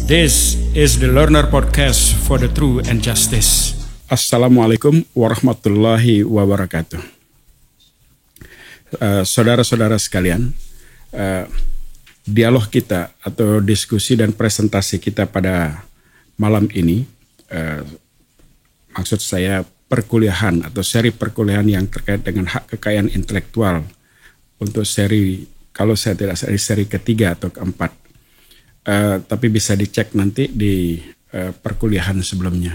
This is the Learner Podcast for the True and Justice. Assalamualaikum warahmatullahi wabarakatuh. Saudara-saudara sekalian, dialog kita atau diskusi dan presentasi kita pada malam ini, maksud saya perkuliahan atau seri perkuliahan yang terkait dengan hak kekayaan intelektual untuk seri, kalau saya tidak salah, seri ketiga atau keempat. Tapi bisa dicek nanti di perkuliahan sebelumnya.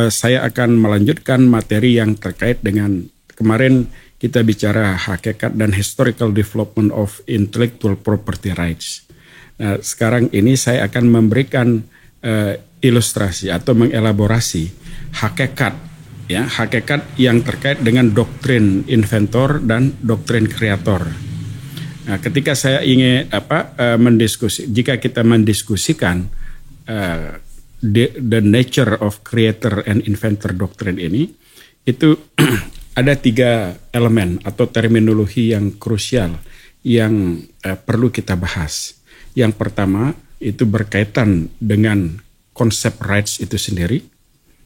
Saya akan melanjutkan materi yang terkait dengan kemarin kita bicara hakikat dan historical development of intellectual property rights. Nah, sekarang ini saya akan memberikan ilustrasi atau mengelaborasi hakikat, ya, hakikat yang terkait dengan doktrin inventor dan doktrin kreator. Nah, ketika saya ingin jika kita mendiskusikan the nature of creator and inventor doctrine ini, itu ada 3 elemen atau terminologi yang krusial yang perlu kita bahas. Yang pertama itu berkaitan dengan konsep rights itu sendiri.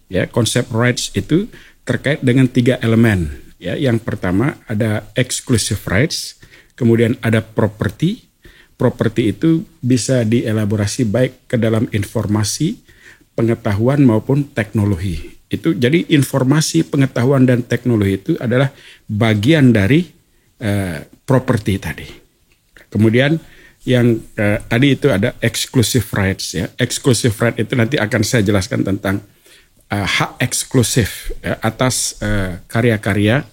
Ya, konsep rights itu terkait dengan 3 elemen. Ya, yang pertama ada exclusive rights. Kemudian ada property. Property itu bisa dielaborasi baik ke dalam informasi, pengetahuan maupun teknologi. Itu jadi informasi, pengetahuan dan teknologi itu adalah bagian dari property tadi. Kemudian yang tadi itu ada exclusive rights, ya. Exclusive right itu nanti akan saya jelaskan tentang hak eksklusif, ya, atas karya-karya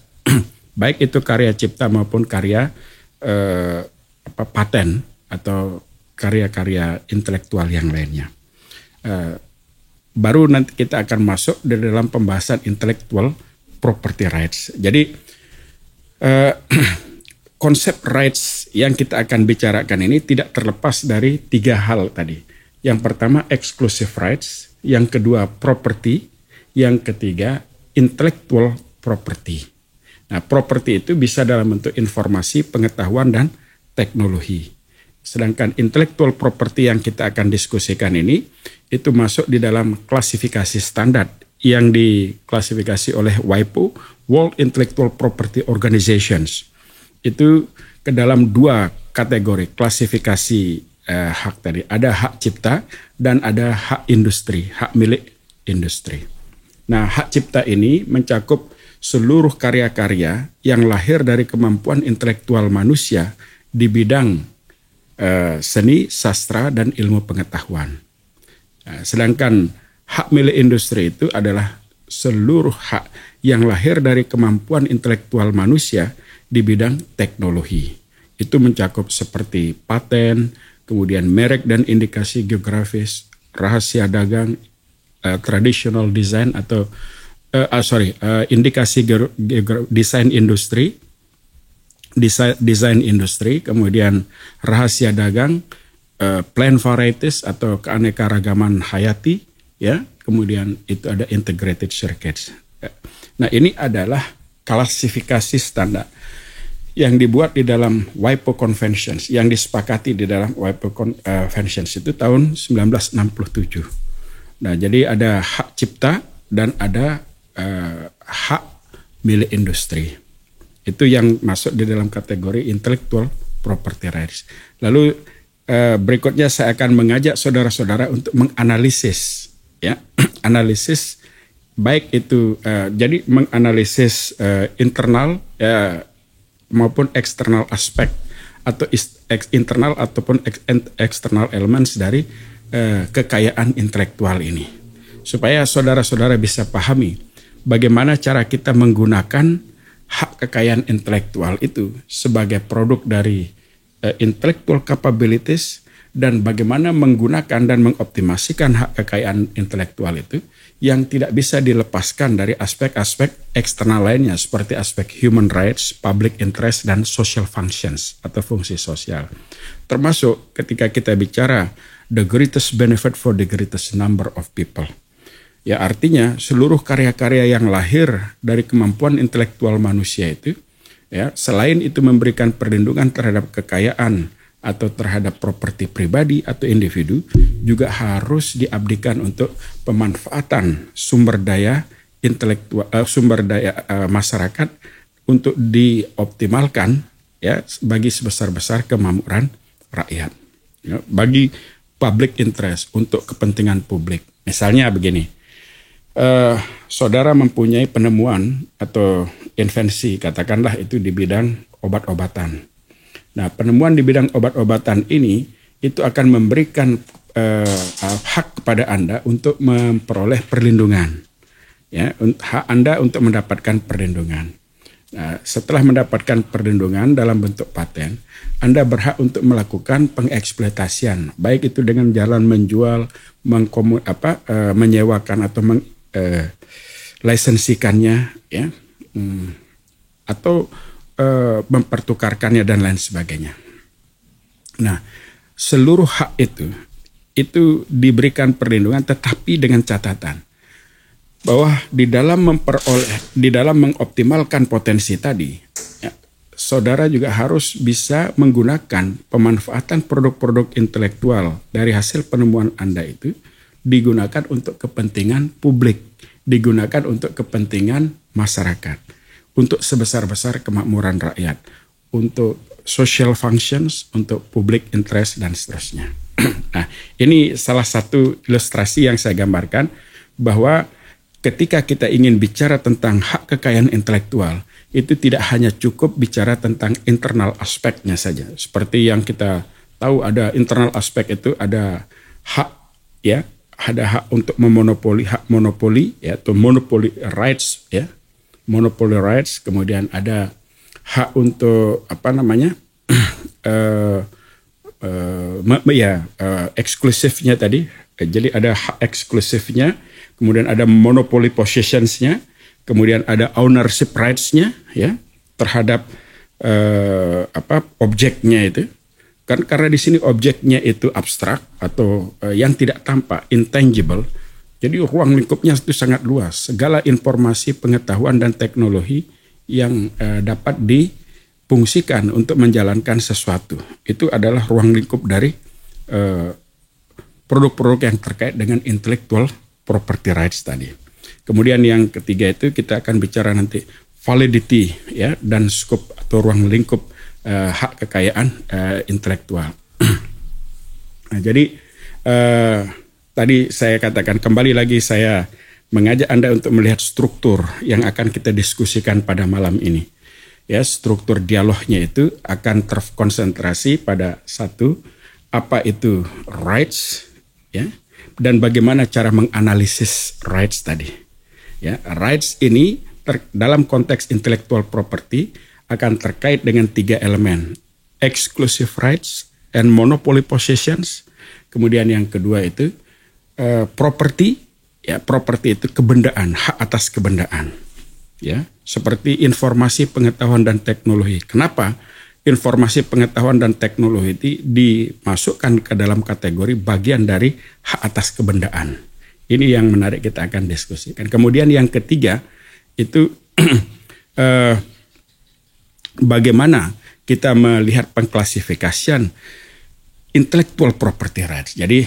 baik itu karya cipta maupun karya paten atau karya-karya intelektual yang lainnya. Baru nanti kita akan masuk di dalam pembahasan intellectual property rights. Jadi konsep rights yang kita akan bicarakan ini tidak terlepas dari 3 hal tadi. Yang pertama exclusive rights, yang kedua property, yang ketiga intellectual property. Nah, properti itu bisa dalam bentuk informasi, pengetahuan, dan teknologi. Sedangkan intellectual property yang kita akan diskusikan ini, itu masuk di dalam klasifikasi standar yang diklasifikasi oleh WIPO, World Intellectual Property Organizations. Itu ke dalam 2 kategori klasifikasi hak tadi. Ada hak cipta dan ada hak industri, hak milik industri. Nah, hak cipta ini mencakup seluruh karya-karya yang lahir dari kemampuan intelektual manusia di bidang seni, sastra, dan ilmu pengetahuan. Sedangkan hak milik industri itu adalah seluruh hak yang lahir dari kemampuan intelektual manusia di bidang teknologi. Itu mencakup seperti paten, kemudian merek dan indikasi geografis, rahasia dagang, traditional design atau indikasi desain industri, kemudian rahasia dagang, plant varieties atau keanekaragaman hayati, ya, kemudian itu ada integrated circuits. Nah, ini adalah klasifikasi standar yang dibuat di dalam WIPO Conventions, yang disepakati di dalam WIPO Conventions itu tahun 1967. Nah, jadi ada hak cipta dan ada hak milik industri. Itu yang masuk di dalam kategori intellectual property rights. Lalu berikutnya saya akan mengajak saudara-saudara untuk menganalisis, ya, analisis baik itu jadi menganalisis internal maupun eksternal aspek atau internal ataupun eksternal elements dari kekayaan intelektual ini, supaya saudara-saudara bisa pahami bagaimana cara kita menggunakan hak kekayaan intelektual itu sebagai produk dari intellectual capabilities dan bagaimana menggunakan dan mengoptimasikan hak kekayaan intelektual itu yang tidak bisa dilepaskan dari aspek-aspek eksternal lainnya seperti aspek human rights, public interest, dan social functions atau fungsi sosial. Termasuk ketika kita bicara the greatest benefit for the greatest number of people. Ya, artinya seluruh karya-karya yang lahir dari kemampuan intelektual manusia itu, ya, selain itu memberikan perlindungan terhadap kekayaan atau terhadap properti pribadi atau individu juga harus diabdikan untuk pemanfaatan sumber daya intelektual, sumber daya masyarakat untuk dioptimalkan ya bagi sebesar-besar kemakmuran rakyat, ya, bagi public interest, untuk kepentingan publik. Misalnya begini, saudara mempunyai penemuan atau invensi, katakanlah itu di bidang obat-obatan. Nah, penemuan di bidang obat-obatan ini itu akan memberikan hak kepada Anda untuk memperoleh perlindungan, ya, hak Anda untuk mendapatkan perlindungan. Nah, setelah mendapatkan perlindungan dalam bentuk paten, Anda berhak untuk melakukan pengeksploitasian, baik itu dengan jalan menjual, menyewakan atau lisensikannya, ya, atau mempertukarkannya dan lain sebagainya. Nah, seluruh hak itu diberikan perlindungan, tetapi dengan catatan bahwa di dalam mengoptimalkan potensi tadi, ya, saudara juga harus bisa menggunakan pemanfaatan produk-produk intelektual dari hasil penemuan Anda itu digunakan untuk kepentingan publik, digunakan untuk kepentingan masyarakat, untuk sebesar-besar kemakmuran rakyat, untuk social functions, untuk public interest, dan seterusnya. Nah, ini salah satu ilustrasi yang saya gambarkan bahwa ketika kita ingin bicara tentang hak kekayaan intelektual, itu tidak hanya cukup bicara tentang internal aspeknya saja. Seperti yang kita tahu, ada internal aspek itu ada hak, ya, ada hak untuk memonopoli, hak monopoli, ya, atau monopoly rights, ya, monopoly rights. Kemudian ada hak untuk eksklusifnya tadi. Jadi ada hak eksklusifnya, kemudian ada monopoly possessionsnya, kemudian ada ownership rights-nya, ya, terhadap objeknya itu. Kan karena di sini objeknya itu abstrak atau yang tidak tampak, intangible. Jadi ruang lingkupnya itu sangat luas. Segala informasi, pengetahuan, dan teknologi yang dapat difungsikan untuk menjalankan sesuatu, itu adalah ruang lingkup dari produk-produk yang terkait dengan intellectual property rights tadi. Kemudian yang ketiga itu kita akan bicara nanti validity, ya, dan scope atau ruang lingkup hak kekayaan intelektual. Nah, jadi tadi saya katakan, kembali lagi saya mengajak Anda untuk melihat struktur yang akan kita diskusikan pada malam ini. Ya, struktur dialognya itu akan terkonsentrasi pada satu, apa itu rights, ya, dan bagaimana cara menganalisis rights tadi. Ya, rights ini dalam konteks intellectual property akan terkait dengan 3 elemen: exclusive rights and monopoly possessions. Kemudian yang kedua itu property, ya, property itu kebendaan, hak atas kebendaan, ya, seperti informasi, pengetahuan, dan teknologi. Kenapa informasi, pengetahuan, dan teknologi itu dimasukkan ke dalam kategori bagian dari hak atas kebendaan? Ini yang menarik, kita akan diskusikan. Kemudian yang ketiga itu bagaimana kita melihat pengklasifikasian intellectual property rights. Jadi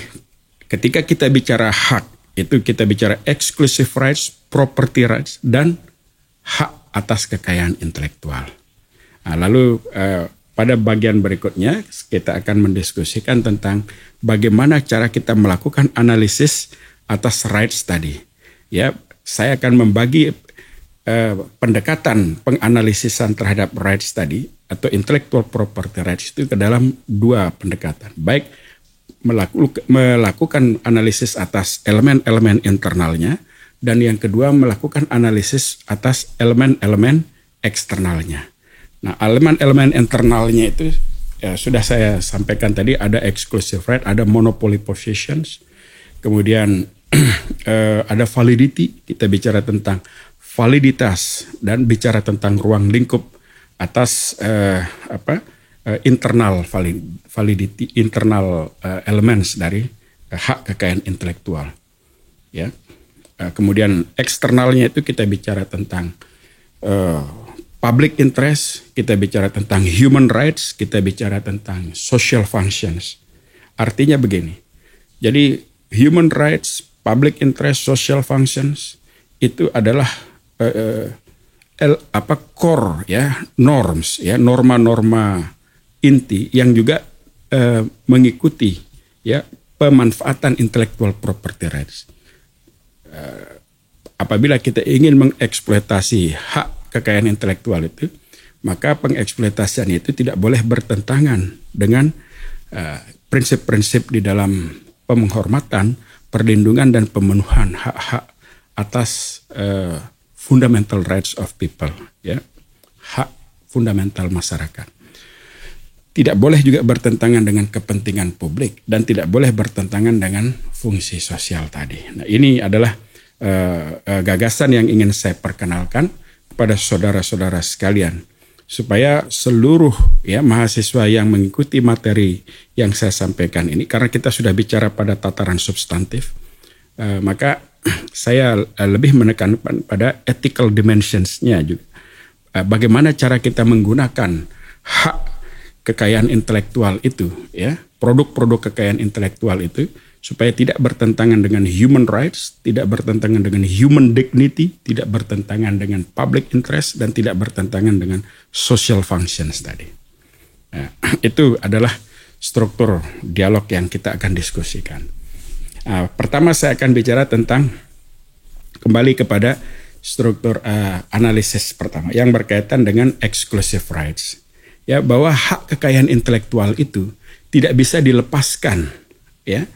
ketika kita bicara hak, itu kita bicara exclusive rights, property rights, dan hak atas kekayaan intelektual. Nah, lalu pada bagian berikutnya kita akan mendiskusikan tentang bagaimana cara kita melakukan analisis atas rights tadi. Ya, saya akan membagi pendekatan penganalisisan terhadap rights tadi atau intellectual property rights itu ke dalam 2 pendekatan. Baik melakukan analisis atas elemen-elemen internalnya, dan yang kedua melakukan analisis atas elemen-elemen eksternalnya. Nah, elemen-elemen internalnya itu ya, sudah saya sampaikan tadi, ada exclusive right, ada monopoly possessions, kemudian ada validity, kita bicara tentang validitas, dan bicara tentang ruang lingkup atas internal validity, internal elements dari hak kekayaan intelektual, ya. Kemudian eksternalnya itu kita bicara tentang public interest, kita bicara tentang human rights, kita bicara tentang social functions. Artinya begini, jadi human rights, public interest, social functions itu adalah core ya, norms ya, norma-norma inti yang juga mengikuti ya pemanfaatan intellectual property rights. Apabila kita ingin mengeksploitasi hak kekayaan intelektual itu, maka pengeksploitasian itu tidak boleh bertentangan dengan prinsip-prinsip di dalam penghormatan, perlindungan dan pemenuhan hak-hak atas fundamental rights of people, ya, hak fundamental masyarakat. Tidak boleh juga bertentangan dengan kepentingan publik dan tidak boleh bertentangan dengan fungsi sosial tadi. Nah, ini adalah gagasan yang ingin saya perkenalkan kepada saudara-saudara sekalian, supaya seluruh ya mahasiswa yang mengikuti materi yang saya sampaikan ini, karena kita sudah bicara pada tataran substantif, maka saya lebih menekan pada ethical dimensions-nya juga. Bagaimana cara kita menggunakan hak kekayaan intelektual itu, ya, produk-produk kekayaan intelektual itu, supaya tidak bertentangan dengan human rights, tidak bertentangan dengan human dignity, tidak bertentangan dengan public interest, dan tidak bertentangan dengan social functions tadi. Nah, itu adalah struktur dialog yang kita akan diskusikan. Nah, pertama saya akan bicara tentang kembali kepada struktur analisis pertama yang berkaitan dengan exclusive rights. Ya, bahwa hak kekayaan intelektual itu tidak bisa dilepaskan ya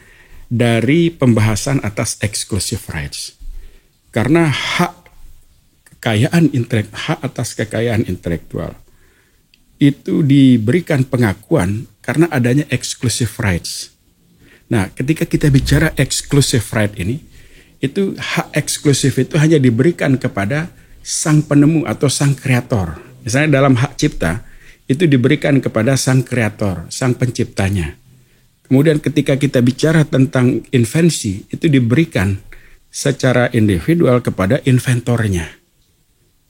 dari pembahasan atas exclusive rights. Karena hak atas kekayaan intelektual itu diberikan pengakuan karena adanya exclusive rights. Nah, ketika kita bicara exclusive right ini, itu hak eksklusif itu hanya diberikan kepada sang penemu atau sang kreator. Misalnya dalam hak cipta, itu diberikan kepada sang kreator, sang penciptanya. Kemudian ketika kita bicara tentang invensi, itu diberikan secara individual kepada inventornya.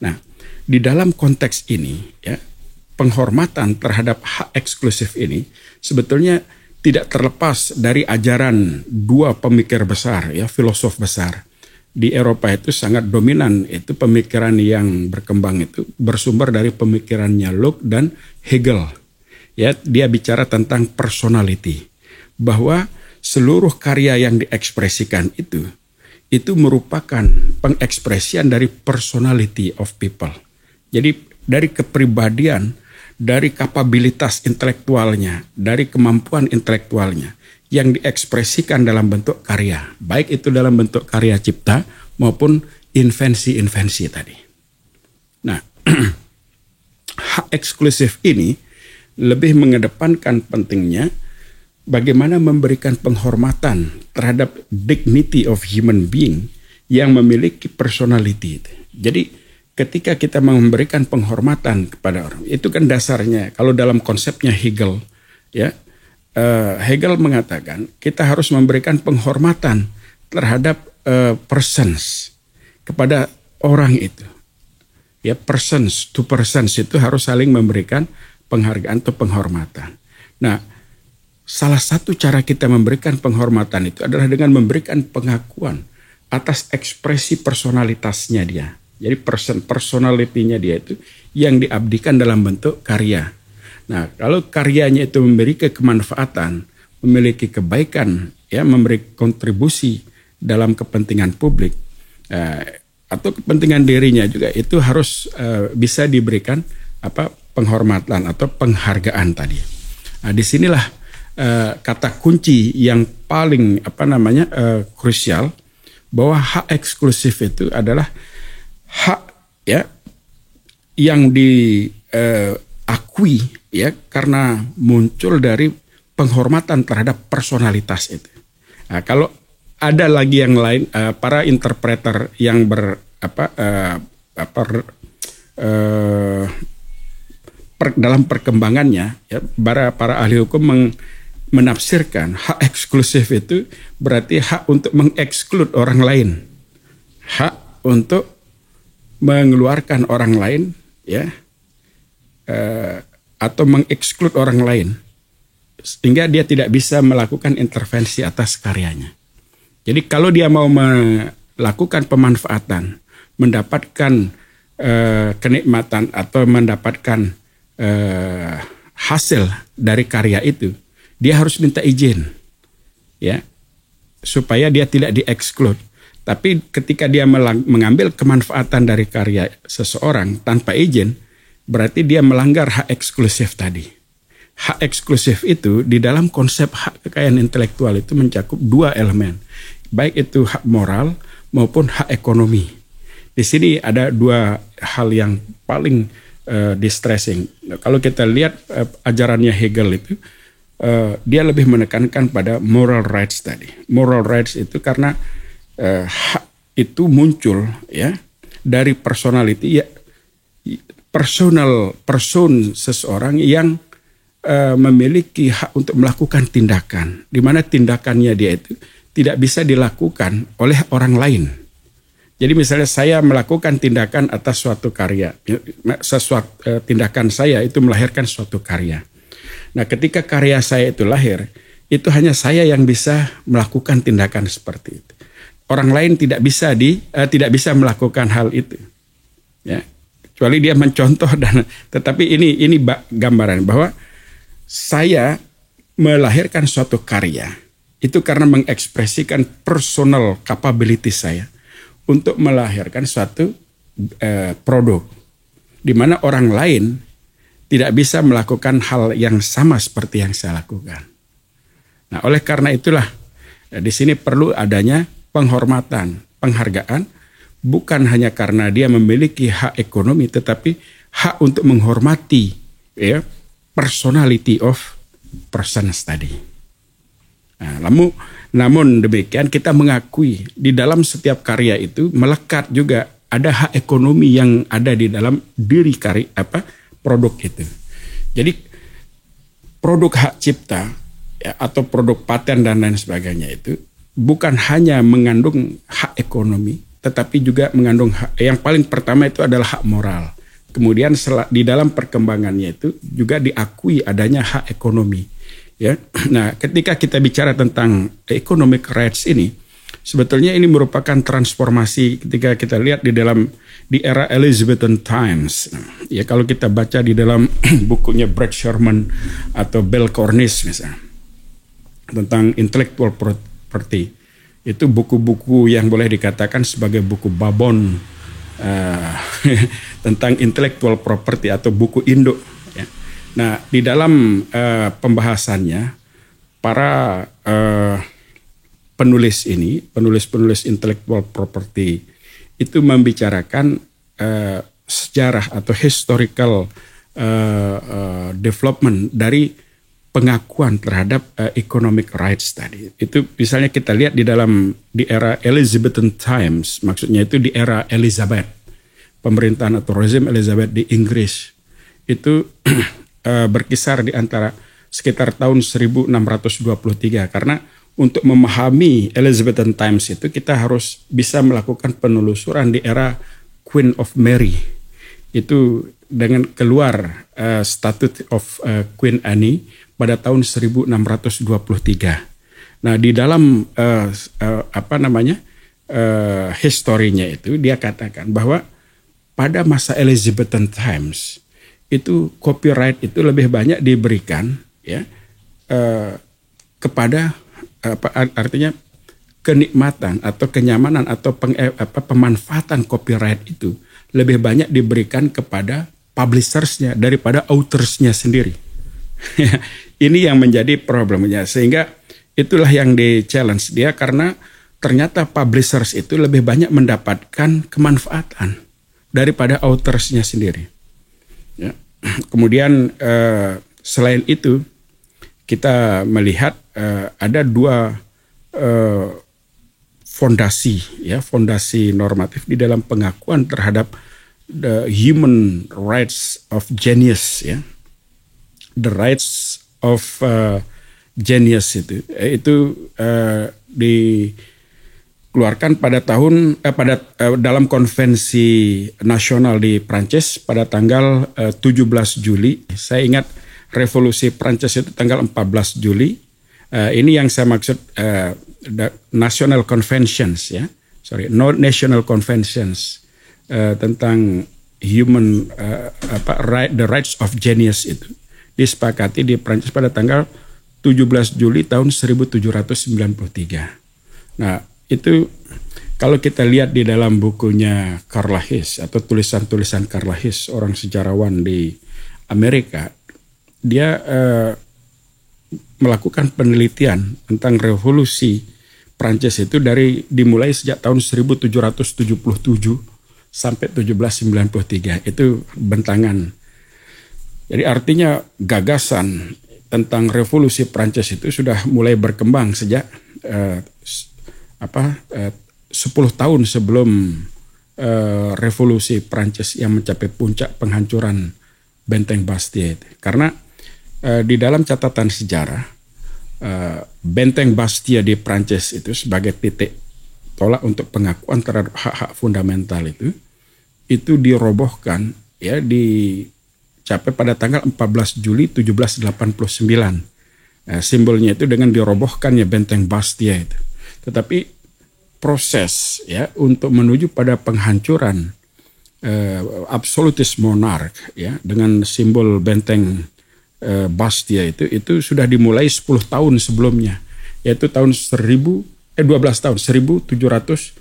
Nah, di dalam konteks ini, ya, penghormatan terhadap hak eksklusif ini sebetulnya tidak terlepas dari ajaran dua pemikir besar, ya, filosof besar. Di Eropa itu sangat dominan, itu pemikiran yang berkembang itu bersumber dari pemikirannya Locke dan Hegel. Ya, dia bicara tentang personality, bahwa seluruh karya yang diekspresikan itu merupakan pengekspresian dari personality of people. Jadi dari kepribadian, dari kapabilitas intelektualnya, dari kemampuan intelektualnya yang diekspresikan dalam bentuk karya, baik itu dalam bentuk karya cipta maupun invensi-invensi tadi. Nah, hak eksklusif ini lebih mengedepankan pentingnya bagaimana memberikan penghormatan terhadap dignity of human being yang memiliki personality. Jadi ketika kita memberikan penghormatan kepada orang, itu kan dasarnya kalau dalam konsepnya Hegel, ya, Hegel mengatakan kita harus memberikan penghormatan terhadap persons, kepada orang itu. Ya, persons to persons itu harus saling memberikan penghargaan atau penghormatan. Nah, salah satu cara kita memberikan penghormatan itu adalah dengan memberikan pengakuan atas ekspresi personalitasnya dia. Jadi personality-nya dia itu yang diabdikan dalam bentuk karya. Nah, kalau karyanya itu memberi kemanfaatan, memiliki kebaikan, ya, memberi kontribusi dalam kepentingan publik atau kepentingan dirinya juga, itu harus bisa diberikan penghormatan atau penghargaan tadi. Nah, disinilah kata kunci yang paling krusial, bahwa hak eksklusif itu adalah hak, ya, yang diakui, ya, karena muncul dari penghormatan terhadap personalitas itu. Nah, kalau ada lagi yang lain, para interpreter yang dalam perkembangannya, ya, para ahli hukum menafsirkan hak eksklusif itu berarti hak untuk mengeksklud orang lain, hak untuk mengeluarkan orang lain, ya, atau mengeksklud orang lain sehingga dia tidak bisa melakukan intervensi atas karyanya. Jadi kalau dia mau melakukan pemanfaatan, mendapatkan kenikmatan atau mendapatkan hasil dari karya itu, dia harus minta izin, ya, supaya dia tidak dieksklud. Tapi ketika dia mengambil kemanfaatan dari karya seseorang tanpa izin, berarti dia melanggar hak eksklusif tadi. Hak eksklusif itu di dalam konsep hak kekayaan intelektual itu mencakup dua elemen, baik itu hak moral maupun hak ekonomi. Di sini ada dua hal yang paling distressing. Kalau kita lihat ajarannya Hegel itu, dia lebih menekankan pada moral rights tadi. Moral rights itu karena hak itu muncul, ya, dari personality, ya, person seseorang yang memiliki hak untuk melakukan tindakan, di mana tindakannya dia itu tidak bisa dilakukan oleh orang lain. Jadi misalnya saya melakukan tindakan atas suatu karya, tindakan saya itu melahirkan suatu karya. Nah, ketika karya saya itu lahir, itu hanya saya yang bisa melakukan tindakan seperti itu. Orang lain tidak bisa melakukan hal itu, ya, kecuali dia mencontoh dan. Tetapi ini gambaran bahwa saya melahirkan suatu karya itu karena mengekspresikan personal capability saya untuk melahirkan suatu produk, di mana orang lain tidak bisa melakukan hal yang sama seperti yang saya lakukan. Nah, oleh karena itulah di sini perlu adanya penghormatan, penghargaan, bukan hanya karena dia memiliki hak ekonomi, tetapi hak untuk menghormati, ya, personality of persons tadi. Nah, namun demikian kita mengakui di dalam setiap karya itu melekat juga ada hak ekonomi yang ada di dalam diri produk itu. Jadi produk hak cipta, ya, atau produk paten dan lain sebagainya itu bukan hanya mengandung hak ekonomi, tetapi juga mengandung hak, yang paling pertama itu adalah hak moral. Kemudian di dalam perkembangannya itu juga diakui adanya hak ekonomi, ya. Nah, ketika kita bicara tentang economic rights ini, sebetulnya ini merupakan transformasi ketika kita lihat di era Elizabethan times. Ya, kalau kita baca di dalam bukunya Brett Sherman atau Bell Cornish misalnya tentang intellectual property, itu buku-buku yang boleh dikatakan sebagai buku babon tentang intellectual property atau buku induk, ya. Nah, di dalam pembahasannya para penulis intellectual property itu membicarakan sejarah atau historical development dari pengakuan terhadap economic rights tadi. Itu misalnya kita lihat di era Elizabethan times, maksudnya itu di era Elizabeth, pemerintahan atau rezim Elizabeth di Inggris. Itu berkisar di antara sekitar tahun 1623, karena untuk memahami Elizabethan times itu kita harus bisa melakukan penelusuran di era Queen of Mary. Itu dengan keluar Statute of Queen Anne pada tahun 1623. Nah, di dalam historinya itu dia katakan bahwa pada masa Elizabethan times itu copyright itu lebih banyak diberikan, ya, kepada artinya kenikmatan atau kenyamanan atau pemanfaatan copyright itu lebih banyak diberikan kepada publishersnya daripada autorsnya sendiri. Ini yang menjadi problemnya, sehingga itulah yang di-challenge dia, karena ternyata publishers itu lebih banyak mendapatkan kemanfaatan daripada autorsnya sendiri, ya. Kemudian selain itu kita melihat ada dua fondasi normatif di dalam pengakuan terhadap the human rights of genius, ya. The rights of genius itu dikeluarkan pada dalam konvensi nasional di Prancis pada tanggal 17 Juli. Saya ingat revolusi Prancis itu tanggal 14 Juli. Ini yang saya maksud National Conventions ya. National Conventions tentang the rights of genius itu disepakati di Prancis pada tanggal 17 Juli tahun 1793. Nah, itu kalau kita lihat di dalam bukunya Carl Hayes atau tulisan-tulisan Carl Hayes, orang sejarawan di Amerika, dia melakukan penelitian tentang revolusi Prancis itu dimulai sejak tahun 1777 sampai 1793. Itu bentangan. Jadi artinya gagasan tentang revolusi Prancis itu sudah mulai berkembang sejak 10 tahun sebelum revolusi Prancis yang mencapai puncak penghancuran Benteng Bastille. Karena di dalam catatan sejarah Benteng Bastille di Prancis itu sebagai titik tolak untuk pengakuan terhadap hak-hak fundamental itu dirobohkan ya dicapai pada tanggal 14 Juli 1789. Simbolnya itu dengan dirobohkannya Benteng Bastille itu. Tetapi proses ya untuk menuju pada penghancuran absolutis monark ya dengan simbol Benteng Bastille itu sudah dimulai 10 tahun sebelumnya, yaitu tahun 17 tahun 1777.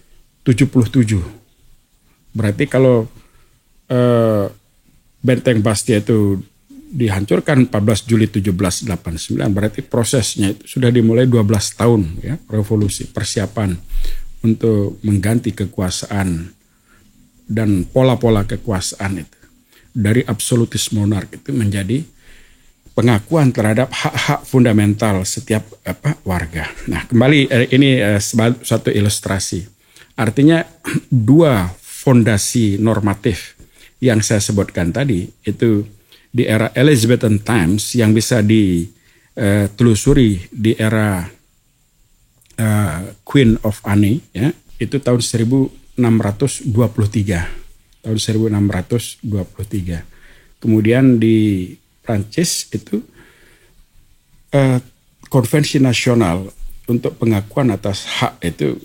Berarti kalau Benteng Bastille itu dihancurkan 14 Juli 1789, berarti prosesnya itu sudah dimulai 12 tahun ya, revolusi, persiapan untuk mengganti kekuasaan dan pola-pola kekuasaan itu dari absolutis monark itu menjadi pengakuan terhadap hak-hak fundamental setiap warga. Nah, kembali ini satu ilustrasi. Artinya dua fondasi normatif yang saya sebutkan tadi itu di era Elizabethan Times yang bisa ditelusuri di era Queen of Anne ya, itu tahun 1623. Tahun 1623. Kemudian di Prancis itu konvensi nasional untuk pengakuan atas hak itu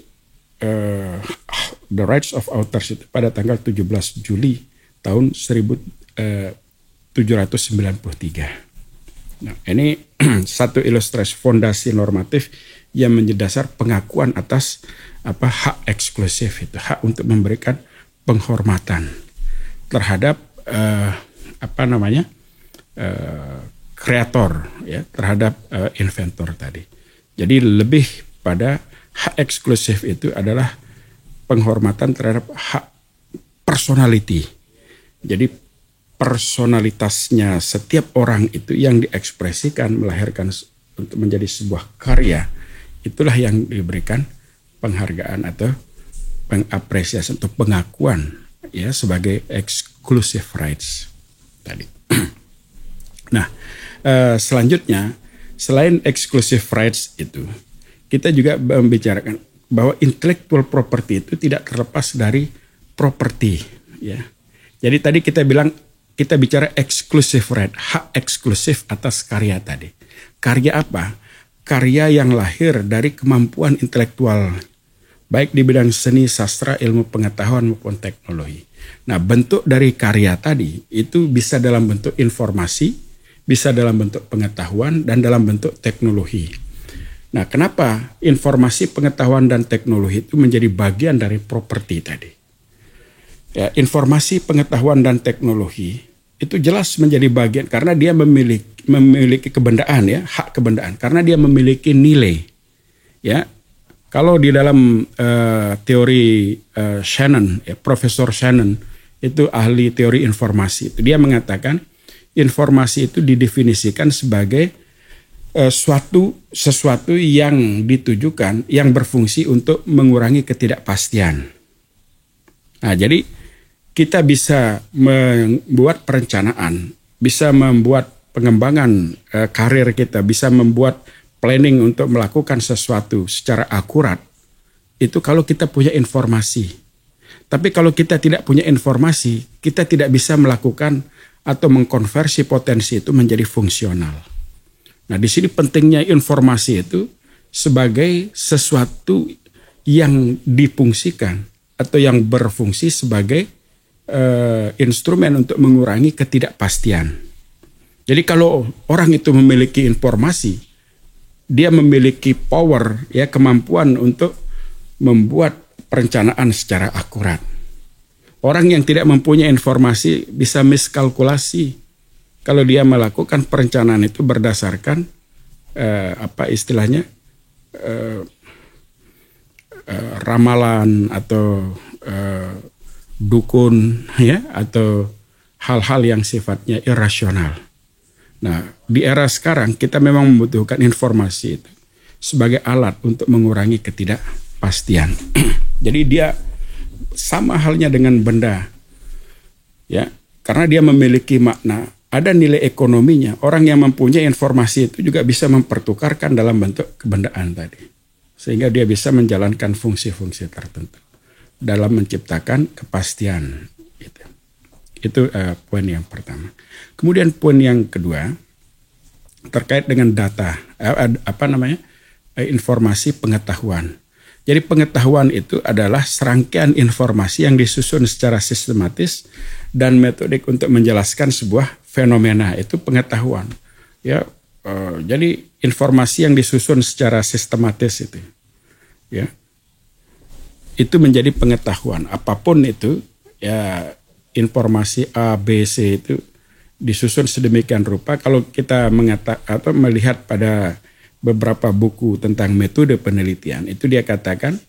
the rights of authors itu pada tanggal 17 Juli tahun 1793. Nah, ini satu ilustrasi fondasi normatif yang menjadi dasar pengakuan atas hak eksklusif itu, hak untuk memberikan penghormatan terhadap kreator ya, terhadap inventor tadi. Jadi lebih pada hak eksklusif itu adalah penghormatan terhadap hak personality. Jadi personalitasnya setiap orang itu yang diekspresikan melahirkan untuk menjadi sebuah karya, itulah yang diberikan penghargaan atau pengapresiasi atau pengakuan ya sebagai exclusive rights tadi. Nah, selanjutnya selain exclusive rights itu, kita juga membicarakan bahwa intellectual property itu tidak terlepas dari property ya. Jadi tadi kita bicara exclusive right, hak eksklusif atas karya tadi. Karya apa? Karya yang lahir dari kemampuan intelektual, baik di bidang seni, sastra, ilmu pengetahuan maupun teknologi. Nah, bentuk dari karya tadi itu bisa dalam bentuk informasi, bisa dalam bentuk pengetahuan, dan dalam bentuk teknologi. Nah, kenapa informasi, pengetahuan, dan teknologi itu menjadi bagian dari properti tadi? Ya, informasi, pengetahuan, dan teknologi itu jelas menjadi bagian karena dia memiliki kebendaan ya, hak kebendaan karena dia memiliki nilai. Ya, kalau di dalam teori Shannon, ya, Profesor Shannon itu ahli teori informasi, itu dia mengatakan informasi itu didefinisikan sebagai sesuatu yang ditujukan, yang berfungsi untuk mengurangi ketidakpastian. Nah, jadi kita bisa membuat perencanaan, bisa membuat pengembangan karir kita, bisa membuat planning untuk melakukan sesuatu secara akurat itu kalau kita punya informasi. Tapi kalau kita tidak punya informasi, kita tidak bisa melakukan atau mengkonversi potensi itu menjadi fungsional. Nah, di sini pentingnya informasi itu sebagai sesuatu yang difungsikan atau yang berfungsi sebagai instrumen untuk mengurangi ketidakpastian. Jadi kalau orang itu memiliki informasi, dia memiliki power, ya, kemampuan untuk membuat perencanaan secara akurat. Orang yang tidak mempunyai informasi bisa miskalkulasi kalau dia melakukan perencanaan itu berdasarkan ramalan atau dukun, ya, atau hal-hal yang sifatnya irasional. Nah, di era sekarang kita memang membutuhkan informasi itu sebagai alat untuk mengurangi ketidakpastian. Jadi dia sama halnya dengan benda, ya, karena dia memiliki makna, ada nilai ekonominya. Orang yang mempunyai informasi itu juga bisa mempertukarkan dalam bentuk kebendaan tadi, sehingga dia bisa menjalankan fungsi-fungsi tertentu dalam menciptakan kepastian. Itu poin yang pertama. Kemudian poin yang kedua terkait dengan data, informasi pengetahuan. Jadi pengetahuan itu adalah serangkaian informasi yang disusun secara sistematis dan metodik untuk menjelaskan sebuah fenomena. Itu pengetahuan. Ya, jadi informasi yang disusun secara sistematis itu, ya, itu menjadi pengetahuan. Apapun itu, ya, informasi A, B, C itu disusun sedemikian rupa. Kalau kita melihat pada beberapa buku tentang metode penelitian, itu dia katakan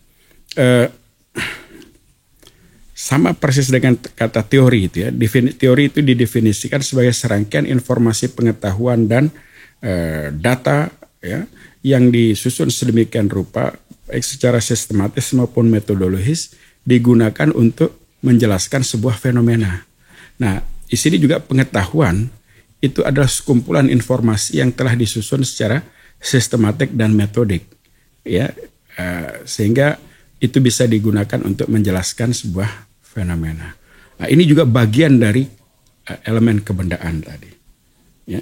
sama persis dengan kata teori itu, ya. Teori itu didefinisikan sebagai serangkaian informasi pengetahuan dan data, ya, yang disusun sedemikian rupa baik secara sistematis maupun metodologis digunakan untuk menjelaskan sebuah fenomena. Nah, di sini juga pengetahuan itu adalah sekumpulan informasi yang telah disusun secara sistematik dan metodik, ya, sehingga itu bisa digunakan untuk menjelaskan sebuah fenomena. Nah, ini juga bagian dari elemen kebendaan tadi, ya.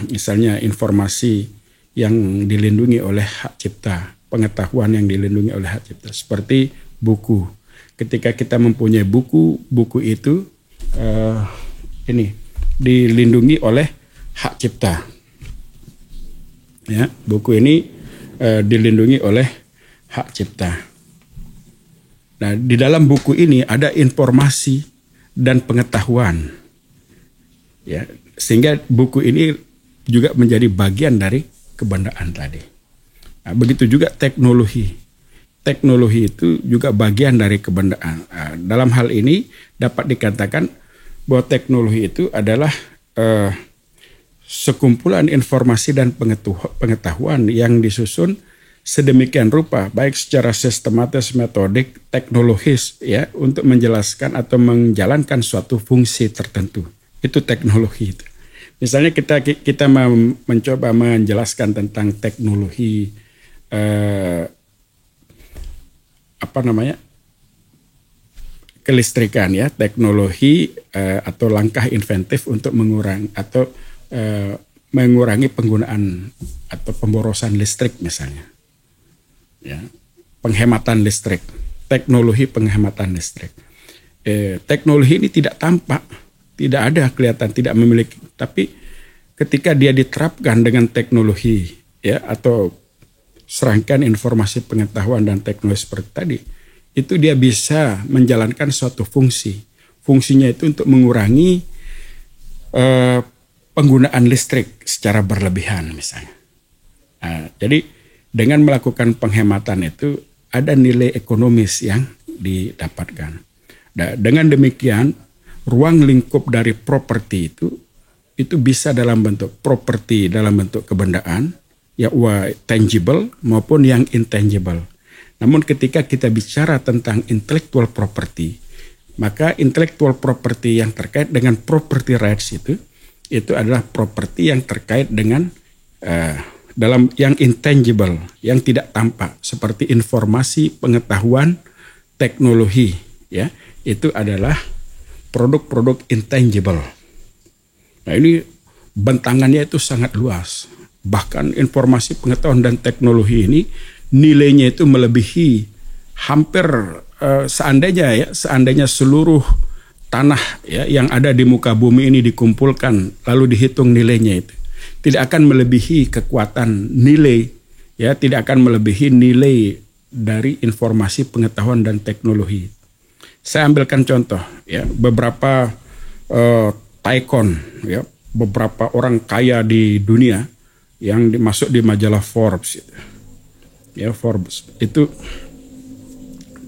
Misalnya informasi yang dilindungi oleh hak cipta, pengetahuan yang dilindungi oleh hak cipta, seperti buku. Ketika kita mempunyai buku itu ini dilindungi oleh hak cipta. Ya, buku ini dilindungi oleh hak cipta. Nah, di dalam buku ini ada informasi dan pengetahuan. Ya, sehingga buku ini juga menjadi bagian dari kebendaan tadi. Nah, begitu juga teknologi. Teknologi itu juga bagian dari kebendaan. Dalam hal ini dapat dikatakan bahwa teknologi itu adalah sekumpulan informasi dan pengetahuan yang disusun sedemikian rupa, baik secara sistematis, metodik, teknologis, ya, untuk menjelaskan atau menjalankan suatu fungsi tertentu. Itu teknologi itu. Misalnya kita mencoba menjelaskan tentang teknologi kelistrikan, ya, teknologi atau langkah inventif untuk mengurangi penggunaan atau pemborosan listrik misalnya, ya, penghematan listrik, teknologi penghematan listrik. Teknologi ini tidak tampak, tidak ada kelihatan, tidak memiliki, tapi ketika dia diterapkan dengan teknologi, ya, atau serangkaian informasi pengetahuan dan teknologi seperti tadi, itu dia bisa menjalankan suatu fungsi. Fungsinya itu untuk mengurangi penggunaan listrik secara berlebihan misalnya. Nah, jadi dengan melakukan penghematan itu ada nilai ekonomis yang didapatkan. Nah, dengan demikian ruang lingkup dari properti itu bisa dalam bentuk properti, dalam bentuk kebendaan, ya, tangible maupun yang intangible. Namun ketika kita bicara tentang intellectual property, maka intellectual property yang terkait dengan property rights itu adalah properti yang terkait dengan dalam yang intangible, yang tidak tampak seperti informasi, pengetahuan, teknologi, ya. Itu adalah produk-produk intangible. Nah, ini bentangannya itu sangat luas. Bahkan informasi, pengetahuan dan teknologi ini nilainya itu melebihi hampir seandainya seluruh tanah ya yang ada di muka bumi ini dikumpulkan lalu dihitung nilainya itu tidak akan melebihi kekuatan nilai ya, tidak akan melebihi nilai dari informasi, pengetahuan dan teknologi. Saya ambilkan contoh ya, beberapa tycoon ya, beberapa orang kaya di dunia yang masuk di majalah Forbes itu. Ya, Forbes itu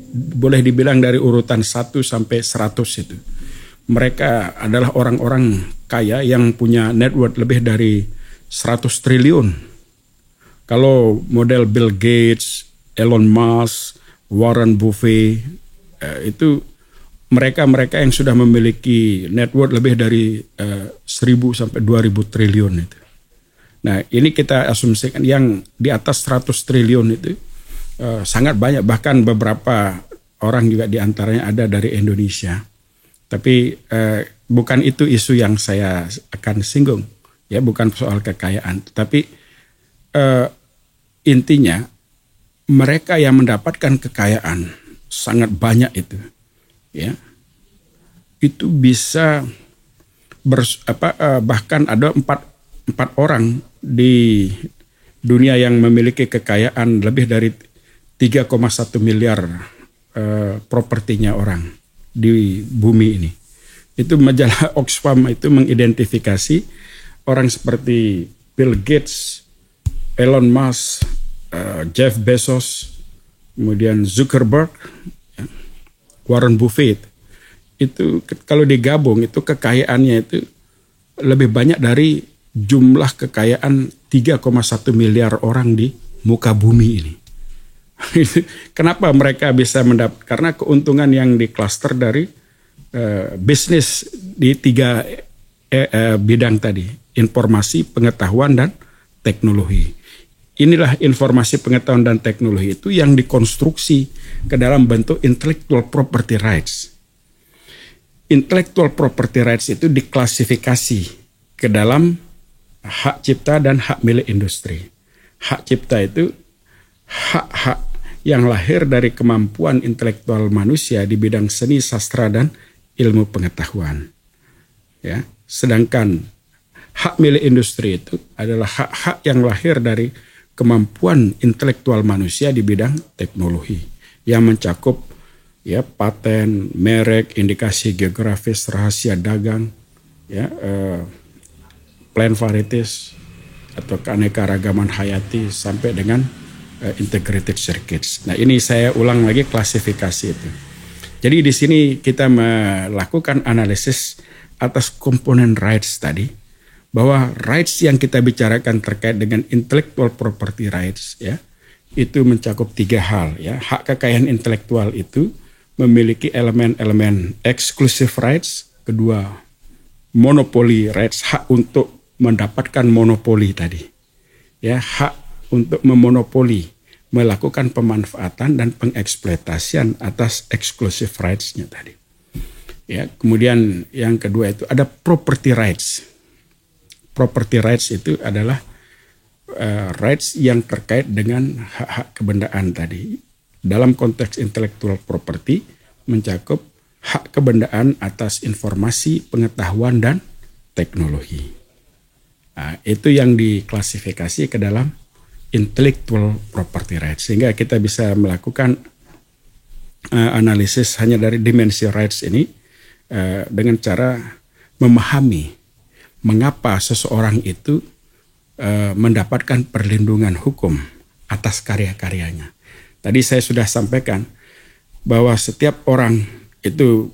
boleh dibilang dari urutan 1 sampai 100 itu. Mereka adalah orang-orang kaya yang punya net worth lebih dari 100 triliun. Kalau model Bill Gates, Elon Musk, Warren Buffett, itu mereka yang sudah memiliki net worth lebih dari 1.000 sampai 2.000 triliun itu. Nah, ini kita asumsikan yang di atas 100 triliun itu sangat banyak, bahkan beberapa orang juga diantaranya ada dari Indonesia. Tapi bukan itu isu yang saya akan singgung, ya, bukan soal kekayaan. Tapi intinya mereka yang mendapatkan kekayaan sangat banyak itu, ya, itu bisa bahkan ada empat orang di dunia yang memiliki kekayaan lebih dari 3,1 miliar propertinya orang di bumi ini. Itu majalah Oxfam itu mengidentifikasi orang seperti Bill Gates, Elon Musk, Jeff Bezos, kemudian Zuckerberg, Warren Buffett. Itu kalau digabung itu kekayaannya itu lebih banyak dari jumlah kekayaan 3,1 miliar orang di muka bumi ini. Kenapa mereka bisa mendapat? Karena keuntungan yang diklaster dari bisnis di 3 bidang tadi, informasi, pengetahuan, dan teknologi. Inilah informasi, pengetahuan, dan teknologi itu yang dikonstruksi ke dalam bentuk intellectual property rights. Intellectual property rights itu diklasifikasi ke dalam hak cipta dan hak milik industri. Hak cipta itu hak-hak yang lahir dari kemampuan intelektual manusia di bidang seni, sastra, dan ilmu pengetahuan. Ya, sedangkan hak milik industri itu adalah hak-hak yang lahir dari kemampuan intelektual manusia di bidang teknologi yang mencakup ya paten, merek, indikasi geografis, rahasia dagang, ya, plant varieties atau keanekaragaman hayati sampai dengan integrated circuits. Nah, ini saya ulang lagi klasifikasi itu. Jadi di sini kita melakukan analisis atas komponen rights tadi, bahwa rights yang kita bicarakan terkait dengan intellectual property rights ya, itu mencakup 3 hal ya. Hak kekayaan intelektual itu memiliki elemen-elemen exclusive rights, kedua monopoly rights, hak untuk mendapatkan monopoli tadi. Ya, hak untuk memonopoli, melakukan pemanfaatan dan pengeksploitasian atas exclusive rights-nya tadi. Ya, kemudian yang kedua itu ada property rights. Property rights itu adalah rights yang terkait dengan hak-hak kebendaan tadi. Dalam konteks intellectual property mencakup hak kebendaan atas informasi, pengetahuan, dan teknologi. Nah, itu yang diklasifikasi ke dalam intellectual property rights, sehingga kita bisa melakukan analisis hanya dari dimensi rights ini dengan cara memahami mengapa seseorang itu mendapatkan perlindungan hukum atas karya-karyanya. Tadi saya sudah sampaikan bahwa setiap orang itu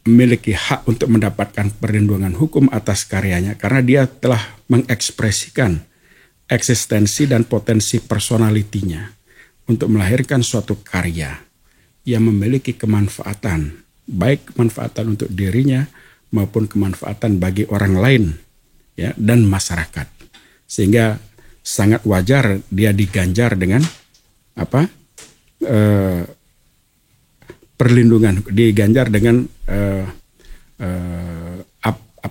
memiliki hak untuk mendapatkan perlindungan hukum atas karyanya karena dia telah mengekspresikan eksistensi dan potensi personalitinya untuk melahirkan suatu karya yang memiliki kemanfaatan, baik kemanfaatan untuk dirinya maupun kemanfaatan bagi orang lain ya, dan masyarakat. Sehingga sangat wajar dia diganjar dengan apa perlindungan, diganjar dengan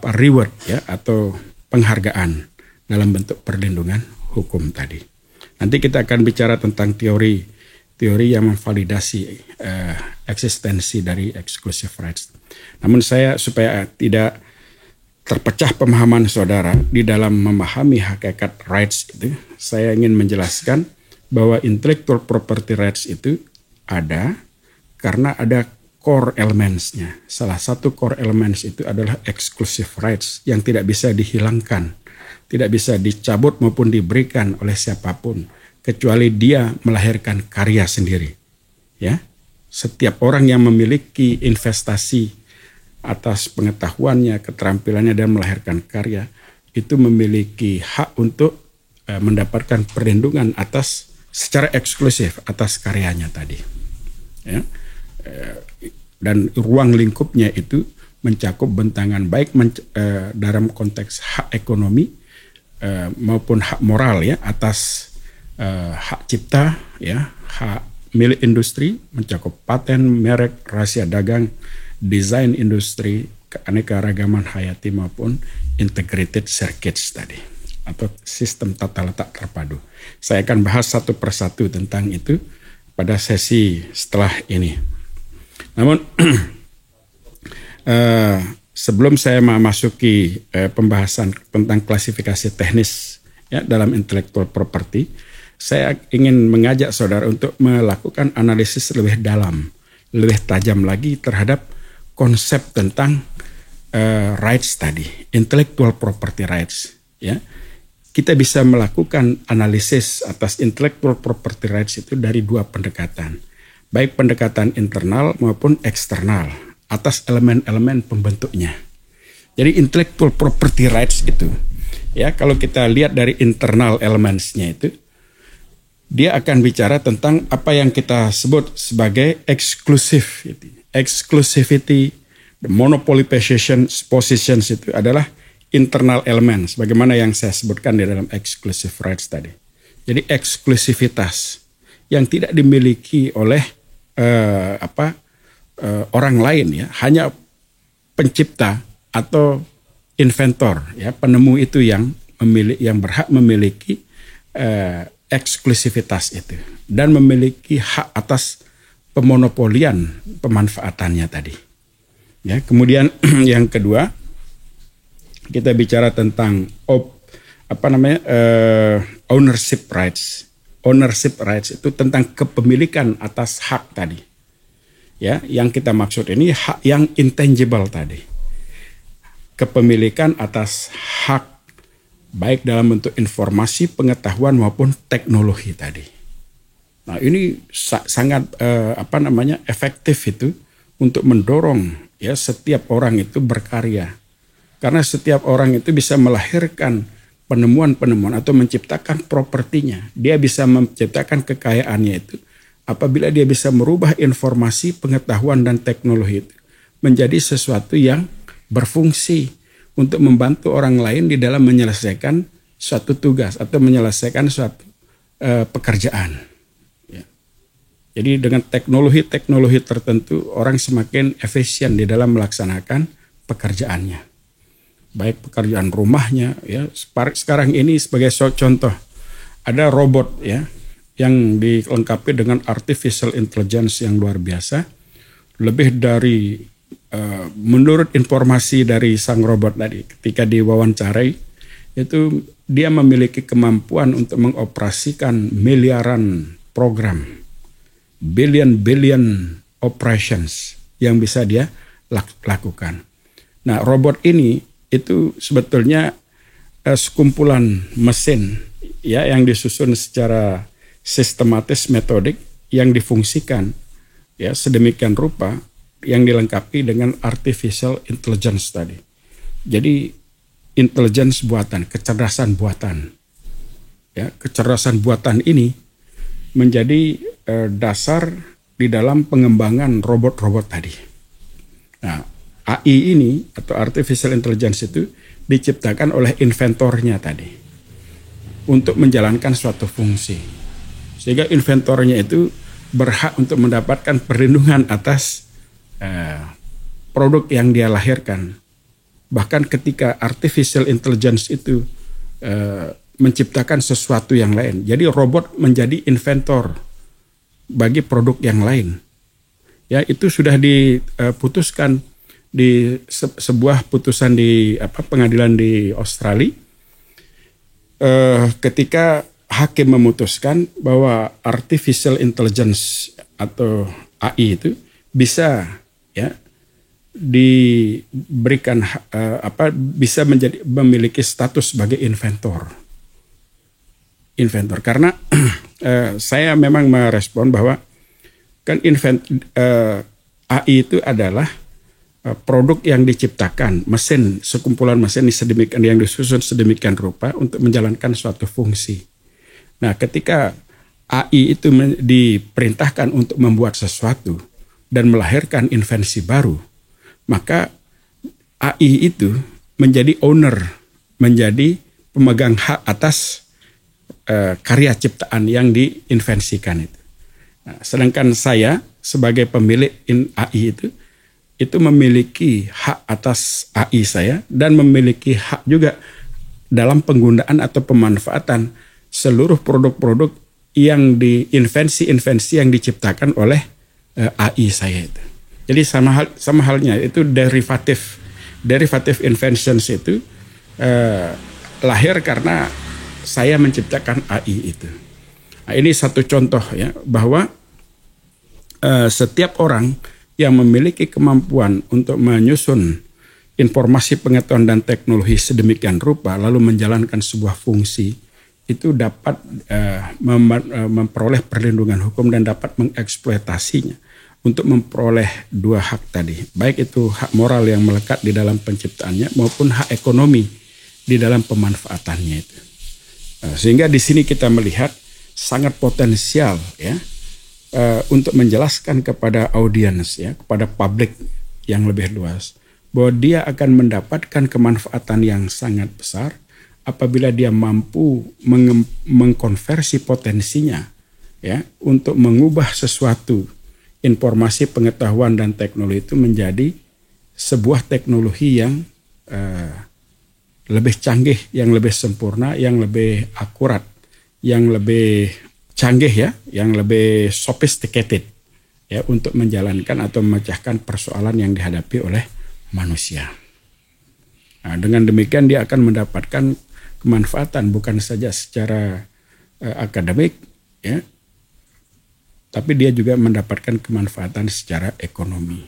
reward ya, atau penghargaan dalam bentuk perlindungan hukum tadi. Nanti kita akan bicara tentang teori yang memvalidasi eksistensi dari exclusive rights. Namun saya, supaya tidak terpecah pemahaman saudara di dalam memahami hakikat rights itu, saya ingin menjelaskan bahwa intellectual property rights itu ada karena ada core elements-nya. Salah satu core elements itu adalah exclusive rights yang tidak bisa dihilangkan, tidak bisa dicabut maupun diberikan oleh siapapun kecuali dia melahirkan karya sendiri. Ya, setiap orang yang memiliki investasi atas pengetahuannya, keterampilannya dan melahirkan karya itu memiliki hak untuk mendapatkan perlindungan atas secara eksklusif atas karyanya tadi. Ya. Dan ruang lingkupnya itu mencakup bentangan baik dalam konteks hak ekonomi maupun hak moral ya, atas hak cipta ya, hak milik industri, mencakup paten, merek, rahasia dagang, desain industri, keanekaragaman hayati maupun integrated circuits tadi atau sistem tata letak terpadu. Saya akan bahas satu persatu tentang itu pada sesi setelah ini. Namun sebelum saya memasuki pembahasan tentang klasifikasi teknis ya, dalam intellectual property, saya ingin mengajak saudara untuk melakukan analisis lebih dalam, lebih tajam lagi terhadap konsep tentang rights tadi, intellectual property rights. Ya, kita bisa melakukan analisis atas intellectual property rights itu dari dua pendekatan. Baik pendekatan internal maupun eksternal atas elemen-elemen pembentuknya. Jadi intellectual property rights itu ya, kalau kita lihat dari internal elements-nya itu, dia akan bicara tentang apa yang kita sebut sebagai exclusivity, the monopoly positions itu adalah internal elements, bagaimana yang saya sebutkan di dalam exclusive rights tadi. Jadi eksklusivitas yang tidak dimiliki oleh orang lain ya, hanya pencipta atau inventor ya, penemu itu yang berhak memiliki eksklusivitas itu dan memiliki hak atas pemonopolian pemanfaatannya tadi. Ya, kemudian yang kedua kita bicara tentang ownership rights. Ownership rights itu tentang kepemilikan atas hak tadi. Ya, yang kita maksud ini hak yang intangible tadi. Kepemilikan atas hak baik dalam bentuk informasi, pengetahuan maupun teknologi tadi. Nah, ini sangat efektif itu untuk mendorong ya setiap orang itu berkarya. Karena setiap orang itu bisa melahirkan penemuan-penemuan atau menciptakan propertinya. Dia bisa menciptakan kekayaannya itu apabila dia bisa merubah informasi, pengetahuan, dan teknologi itu menjadi sesuatu yang berfungsi untuk membantu orang lain di dalam menyelesaikan suatu tugas atau menyelesaikan suatu pekerjaan. Ya. Jadi dengan teknologi tertentu orang semakin efisien di dalam melaksanakan pekerjaannya. Baik pekerjaan rumahnya ya, sekarang ini sebagai contoh ada robot ya yang dilengkapi dengan artificial intelligence yang luar biasa. Lebih dari menurut informasi dari sang robot tadi ketika diwawancarai itu dia memiliki kemampuan untuk mengoperasikan miliaran program, billion operations yang bisa dia lakukan. Nah, robot ini itu sebetulnya sekumpulan mesin ya yang disusun secara sistematis metodik yang difungsikan ya sedemikian rupa yang dilengkapi dengan artificial intelligence tadi. Jadi intelligence buatan, kecerdasan buatan. Ya, kecerdasan buatan ini menjadi dasar di dalam pengembangan robot-robot tadi. Nah, AI ini atau artificial intelligence itu diciptakan oleh inventornya tadi. untuk menjalankan suatu fungsi. Sehingga inventornya itu berhak untuk mendapatkan perlindungan atas produk yang dia lahirkan. Bahkan ketika artificial intelligence itu menciptakan sesuatu yang lain. Jadi robot menjadi inventor bagi produk yang lain. Ya, itu sudah diputuskan di sebuah putusan di pengadilan di Australia. Ketika hakim memutuskan bahwa artificial intelligence atau AI itu bisa ya diberikan bisa memiliki status sebagai inventor karena saya memang merespon bahwa kan AI itu adalah produk yang diciptakan mesin, sekumpulan mesin yang disusun sedemikian rupa untuk menjalankan suatu fungsi. Nah, ketika AI itu diperintahkan untuk membuat sesuatu dan melahirkan invensi baru, maka AI itu menjadi owner, menjadi pemegang hak atas karya ciptaan yang diinvensikan itu. Nah, sedangkan saya sebagai pemilik AI itu memiliki hak atas AI saya dan memiliki hak juga dalam penggunaan atau pemanfaatan seluruh produk-produk yang invensi yang diciptakan oleh AI saya itu. Jadi sama halnya itu derivative inventions itu lahir karena saya menciptakan AI itu. Nah, ini satu contoh ya bahwa setiap orang yang memiliki kemampuan untuk menyusun informasi pengetahuan dan teknologi sedemikian rupa lalu menjalankan sebuah fungsi itu dapat memperoleh perlindungan hukum dan dapat mengeksploitasinya untuk memperoleh dua hak tadi, baik itu hak moral yang melekat di dalam penciptaannya maupun hak ekonomi di dalam pemanfaatannya itu. Sehingga di sini kita melihat sangat potensial ya untuk menjelaskan kepada audiens ya, kepada publik yang lebih luas bahwa dia akan mendapatkan kemanfaatan yang sangat besar apabila dia mampu mengkonversi potensinya ya untuk mengubah sesuatu informasi pengetahuan dan teknologi itu menjadi sebuah teknologi yang lebih canggih, yang lebih sempurna, yang lebih akurat, yang lebih canggih ya, yang lebih sophisticated ya untuk menjalankan atau memecahkan persoalan yang dihadapi oleh manusia. Nah, dengan demikian dia akan mendapatkan kemanfaatan bukan saja secara akademik ya, tapi dia juga mendapatkan kemanfaatan secara ekonomi.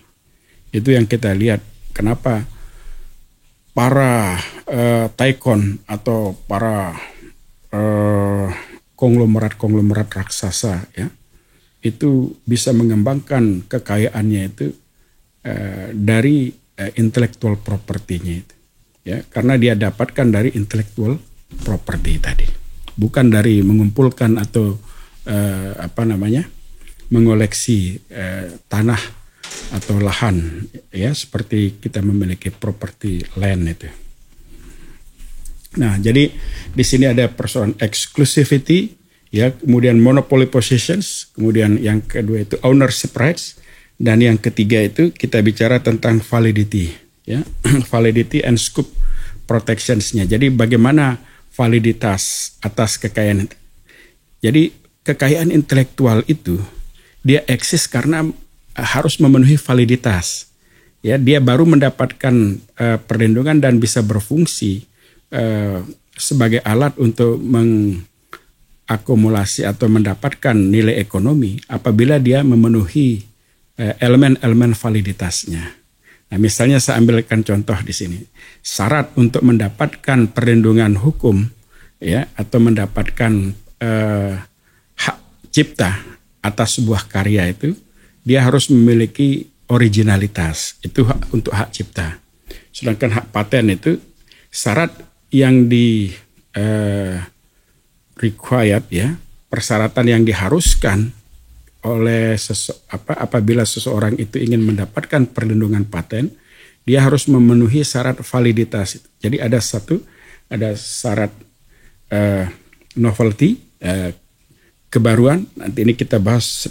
Itu yang kita lihat kenapa para tycoon atau para konglomerat raksasa ya itu bisa mengembangkan kekayaannya itu dari intellectual property-nya itu ya, karena dia dapatkan dari intellectual property tadi, bukan dari mengumpulkan atau mengoleksi tanah atau lahan ya seperti kita memiliki property land itu. Nah, jadi di sini ada persoalan exclusivity ya, kemudian monopoly positions, kemudian yang kedua itu ownership rights, dan yang ketiga itu kita bicara tentang validity ya, validity and scope protections-nya. Jadi bagaimana validitas atas kekayaan. Jadi kekayaan intelektual itu dia eksis karena harus memenuhi validitas. Ya, dia baru mendapatkan perlindungan dan bisa berfungsi sebagai alat untuk mengakumulasi atau mendapatkan nilai ekonomi apabila dia memenuhi elemen-elemen validitasnya. Nah, misalnya saya ambilkan contoh di sini. Syarat untuk mendapatkan perlindungan hukum ya atau mendapatkan hak cipta atas sebuah karya itu dia harus memiliki originalitas, itu untuk hak cipta. Sedangkan hak paten itu syarat yang required ya, persyaratan yang diharuskan oleh apabila seseorang itu ingin mendapatkan perlindungan paten, dia harus memenuhi syarat validitas. Jadi ada syarat novelty, kebaruan. Nanti ini kita bahas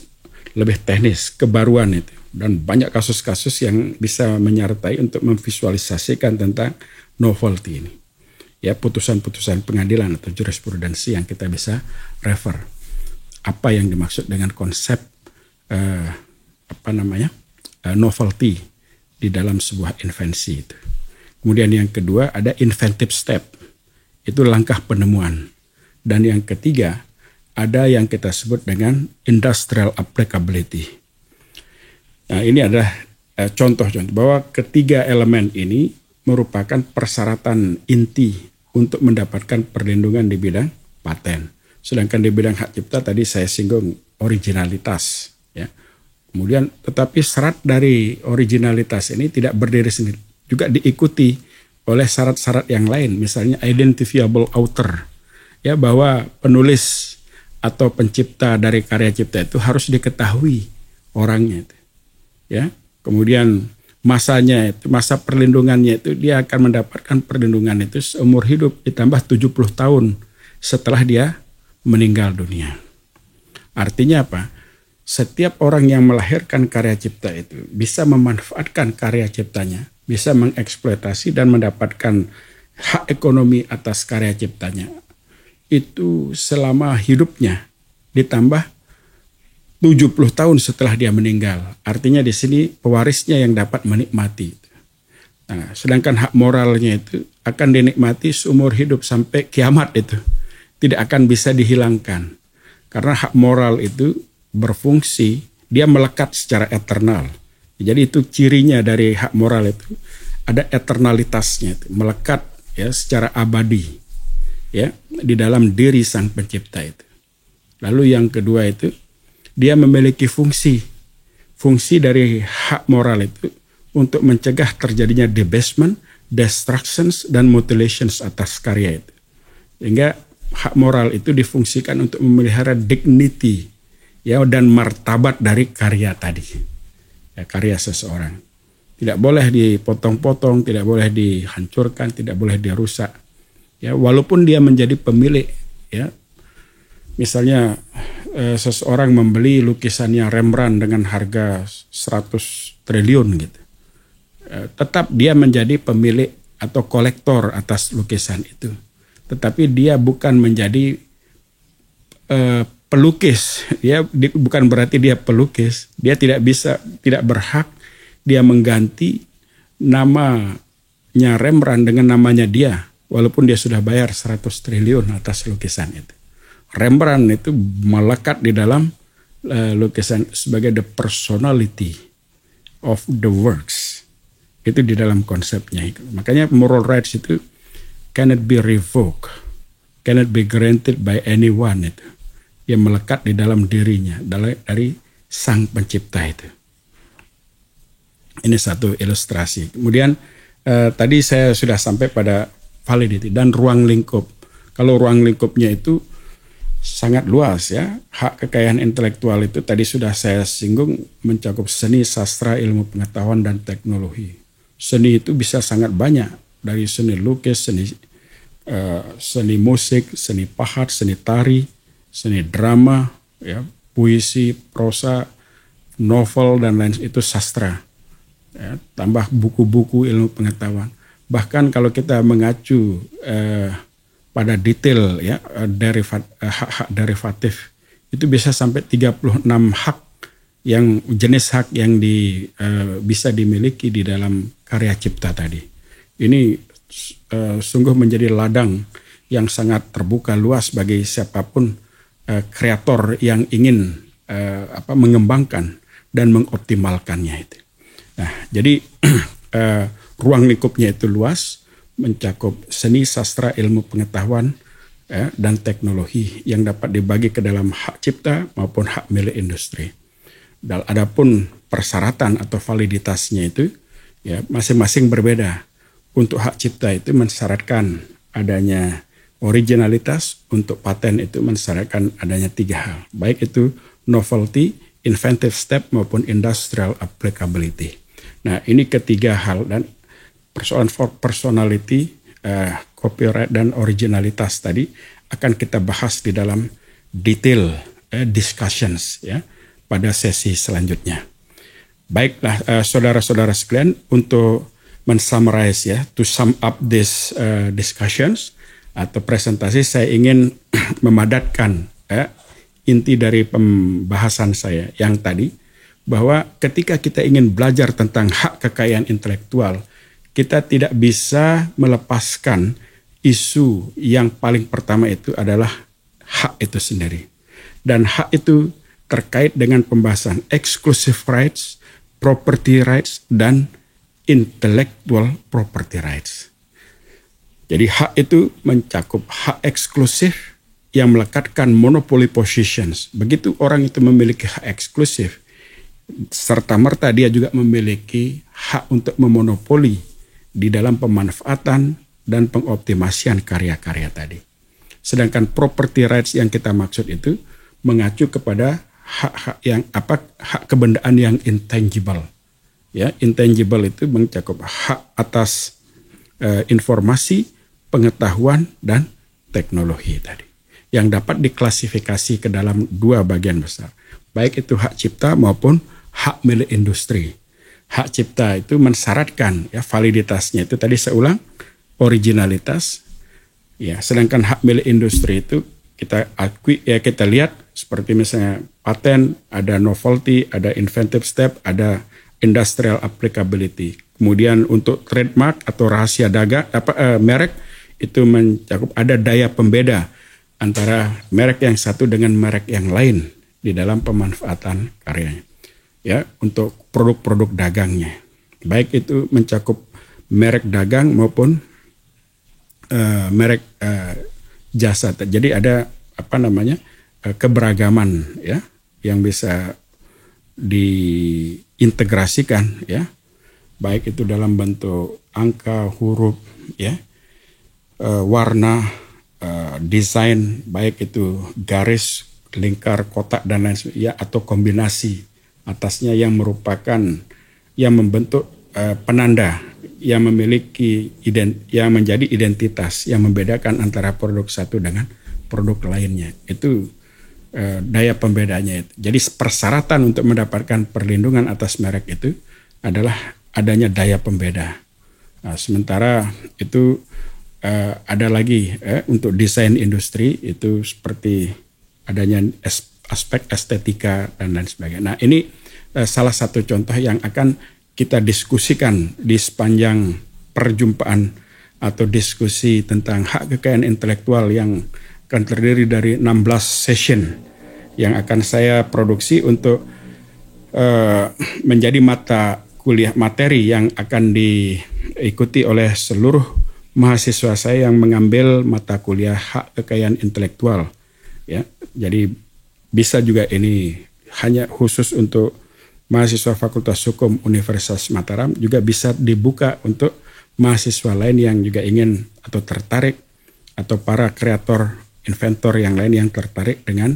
lebih teknis kebaruan itu, dan banyak kasus-kasus yang bisa menyertai untuk memvisualisasikan tentang novelty ini. Ya, putusan-putusan pengadilan atau jurisprudensi yang kita bisa refer. Apa yang dimaksud dengan konsep novelty di dalam sebuah invensi itu. Kemudian yang kedua ada inventive step, itu langkah penemuan. Dan yang ketiga ada yang kita sebut dengan industrial applicability. Nah, ini adalah contoh-contoh bahwa ketiga elemen ini merupakan persyaratan inti untuk mendapatkan perlindungan di bidang paten. Sedangkan di bidang hak cipta tadi saya singgung originalitas, ya. Kemudian tetapi syarat dari originalitas ini tidak berdiri sendiri, juga diikuti oleh syarat-syarat yang lain, misalnya identifiable author, ya, bahwa penulis atau pencipta dari karya cipta itu harus diketahui orangnya itu, ya. Kemudian masanya itu, masa perlindungannya itu dia akan mendapatkan perlindungan itu seumur hidup ditambah 70 tahun setelah dia meninggal dunia. Artinya apa? Setiap orang yang melahirkan karya cipta itu bisa memanfaatkan karya ciptanya, bisa mengeksploitasi dan mendapatkan hak ekonomi atas karya ciptanya. Itu selama hidupnya ditambah 70 tahun setelah dia meninggal. Artinya di sini pewarisnya yang dapat menikmati. Nah, sedangkan hak moralnya itu akan dinikmati seumur hidup sampai kiamat itu. Tidak akan bisa dihilangkan. Karena hak moral itu berfungsi, dia melekat secara eternal. Jadi itu cirinya dari hak moral itu, ada eternalitasnya, itu melekat ya secara abadi ya di dalam diri sang pencipta itu. Lalu yang kedua itu dia memiliki fungsi dari hak moral itu untuk mencegah terjadinya debasement, destructions dan mutilations atas karya itu. Sehingga hak moral itu difungsikan untuk memelihara dignity ya dan martabat dari karya tadi. Ya, karya seseorang. Tidak boleh dipotong-potong, tidak boleh dihancurkan, tidak boleh dirusak. Ya, walaupun dia menjadi pemilik, ya. Misalnya seseorang membeli lukisannya Rembrandt dengan harga 100 triliun gitu. Tetap dia menjadi pemilik atau kolektor atas lukisan itu. Tetapi dia bukan menjadi pelukis, ya, bukan berarti dia pelukis. Dia tidak berhak dia mengganti namanya Rembrandt dengan namanya dia, walaupun dia sudah bayar 100 triliun atas lukisan itu. Rembrandt itu melekat di dalam lukisan sebagai the personality of the works. Itu di dalam konsepnya. Makanya moral rights itu cannot be revoked, cannot be granted by anyone itu. Dia melekat di dalam dirinya dari sang pencipta itu. Ini satu ilustrasi. Kemudian tadi saya sudah sampai pada validity dan ruang lingkup. Kalau ruang lingkupnya itu sangat luas ya. Hak kekayaan intelektual itu tadi sudah saya singgung mencakup seni, sastra, ilmu pengetahuan dan teknologi. Seni itu bisa sangat banyak, dari seni lukis, seni musik, seni pahat, seni tari, seni drama, ya, puisi, prosa, novel dan lain itu sastra. Ya, tambah buku-buku ilmu pengetahuan. Bahkan kalau kita mengacu pada detail ya hak-hak derivatif itu bisa sampai 36 hak yang jenis hak yang bisa dimiliki di dalam karya cipta tadi. Ini sungguh menjadi ladang yang sangat terbuka luas bagi siapapun kreator yang ingin mengembangkan dan mengoptimalkannya itu. Nah, jadi ruang lingkupnya itu luas, mencakup seni, sastra, ilmu pengetahuan dan teknologi yang dapat dibagi ke dalam hak cipta maupun hak milik industri. Dan adapun persyaratan atau validitasnya itu ya masing-masing berbeda. Untuk hak cipta itu mensyaratkan adanya originalitas, untuk paten itu mensyaratkan adanya 3 hal. Baik itu novelty, inventive step maupun industrial applicability. Nah, ini ketiga hal dan persoalan for personality, copyright dan originalitas tadi akan kita bahas di dalam detail discussions ya pada sesi selanjutnya. Baiklah saudara-saudara sekalian, untuk men-summarize ya, to sum up this discussions atau presentasi, saya ingin memadatkan inti dari pembahasan saya yang tadi, bahwa ketika kita ingin belajar tentang hak kekayaan intelektual, kita tidak bisa melepaskan isu yang paling pertama itu adalah hak itu sendiri. Dan hak itu terkait dengan pembahasan exclusive rights, property rights, dan intellectual property rights. Jadi hak itu mencakup hak eksklusif yang melekatkan monopoly positions. Begitu orang itu memiliki hak eksklusif, serta-merta dia juga memiliki hak untuk memonopoli di dalam pemanfaatan dan pengoptimasian karya-karya tadi. Sedangkan property rights yang kita maksud itu mengacu kepada hak-hak yang hak kebendaan yang intangible. Ya, intangible itu mencakup hak atas informasi, pengetahuan, dan teknologi tadi, yang dapat diklasifikasi ke dalam dua bagian besar, baik itu hak cipta maupun hak milik industri. Hak cipta itu mensyaratkan ya validitasnya itu tadi saya ulang, originalitas. Ya, sedangkan hak milik industri itu kita akui ya, kita lihat seperti misalnya paten, ada novelty, ada inventive step, ada industrial applicability. Kemudian untuk trademark atau rahasia dagang merek itu mencakup ada daya pembeda antara merek yang satu dengan merek yang lain di dalam pemanfaatan karyanya. Ya, untuk produk-produk dagangnya. Baik itu mencakup merek dagang maupun merek jasa. Jadi ada keberagaman ya yang bisa diintegrasikan ya. Baik itu dalam bentuk angka, huruf ya, warna, desain, baik itu garis, lingkar, kotak dan lain sebagainya ya, atau kombinasi atasnya yang merupakan yang membentuk penanda yang memiliki yang menjadi identitas yang membedakan antara produk satu dengan produk lainnya. Itu daya pembedanya itu. Jadi persyaratan untuk mendapatkan perlindungan atas merek itu adalah adanya daya pembeda. Nah, sementara itu ada lagi untuk desain industri itu seperti adanya aspek estetika dan lain sebagainya. Nah, ini salah satu contoh yang akan kita diskusikan di sepanjang perjumpaan atau diskusi tentang hak kekayaan intelektual yang akan terdiri dari 16 session yang akan saya produksi untuk menjadi mata kuliah materi yang akan diikuti oleh seluruh mahasiswa saya yang mengambil mata kuliah hak kekayaan intelektual. Ya, jadi bisa juga ini hanya khusus untuk mahasiswa Fakultas Hukum Universitas Mataram, juga bisa dibuka untuk mahasiswa lain yang juga ingin atau tertarik, atau para kreator, inventor yang lain yang tertarik dengan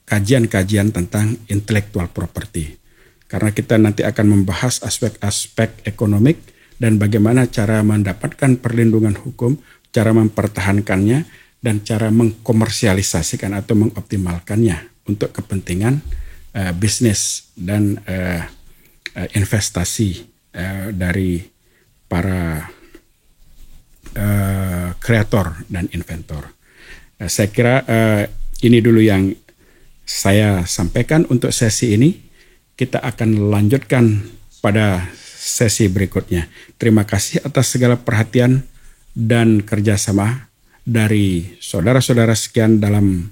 kajian-kajian tentang intellectual property. Karena kita nanti akan membahas aspek-aspek ekonomik dan bagaimana cara mendapatkan perlindungan hukum, cara mempertahankannya, dan cara mengkomersialisasikan atau mengoptimalkannya untuk kepentingan bisnis dan investasi dari para kreator dan inventor. Saya kira ini dulu yang saya sampaikan untuk sesi ini. Kita akan lanjutkan pada sesi berikutnya. Terima kasih atas segala perhatian dan kerjasama dari saudara-saudara sekian dalam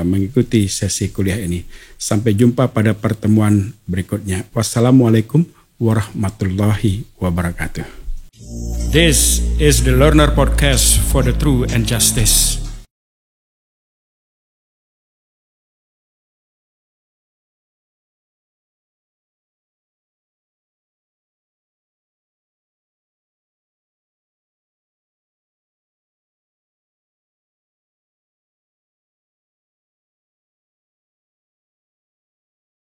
mengikuti sesi kuliah ini. Sampai jumpa pada pertemuan berikutnya. Wassalamualaikum warahmatullahi wabarakatuh. This is the Learner Podcast for the True and Justice.